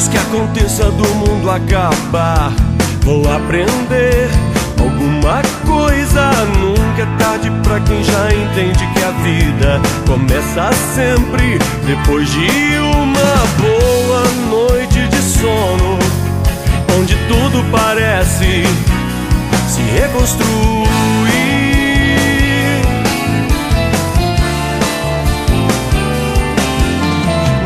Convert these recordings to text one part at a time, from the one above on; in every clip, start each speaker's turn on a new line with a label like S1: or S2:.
S1: Antes que aconteça do mundo acabar, vou aprender alguma coisa. Nunca é tarde pra quem já entende que a vida começa sempre depois de uma boa noite de sono, onde tudo parece se reconstruir.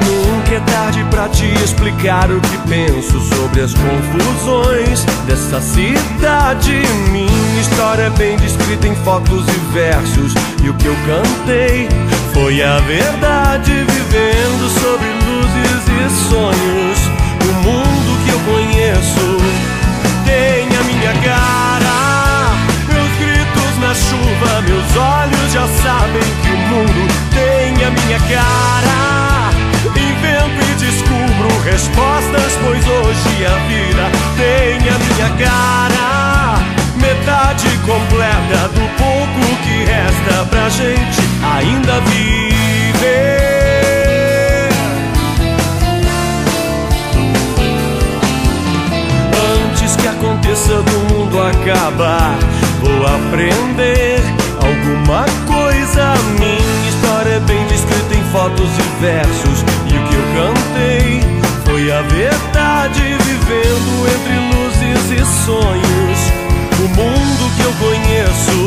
S1: Nunca é tarde pra te explicar o que penso sobre as confusões dessa cidade. Minha história é bem descrita em fotos e versos, e o que eu cantei foi a verdade, vivendo sobre luzes e sonhos. O mundo que eu conheço tem a minha cara, meus gritos na chuva, meus olhos já sabem que o mundo tem a minha cara. Invento e descubro respostas, pois hoje a vida tem a minha cara. Metade completa do pouco que resta pra gente ainda viver. Antes que aconteça do mundo acabar, vou aprender alguma coisa. Minha história é bem descrita em fotos e versos, e o que eu cantei foi a verdade, vivendo entre luzes e sonhos. O mundo que eu conheço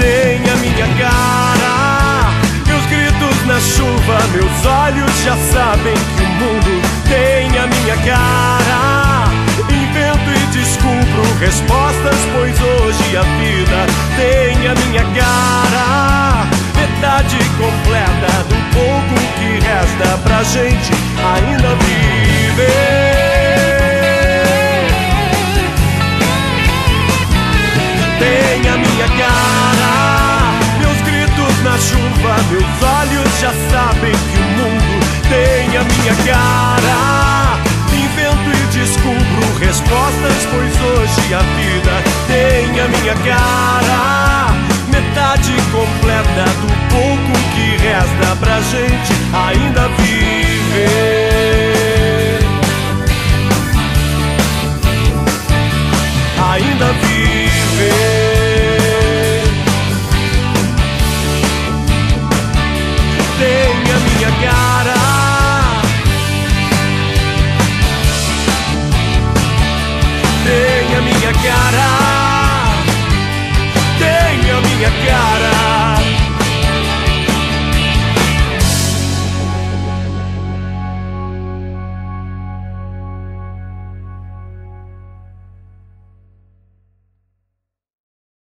S1: tem a minha cara, meus gritos na chuva, meus olhos já sabem que o mundo tem a minha cara. Invento e descubro respostas, pois hoje a vida tem a minha cara. Metade completa do pouco que resta pra gente ainda viver. Tem a minha cara, meus gritos na chuva, meus olhos já sabem que o mundo tem a minha cara. Invento e descubro respostas, pois hoje a vida tem a minha cara. Metade completa do pouco que resta pra gente ainda viver. Ainda viver. Tem a minha cara, tem a minha cara, tem a minha cara.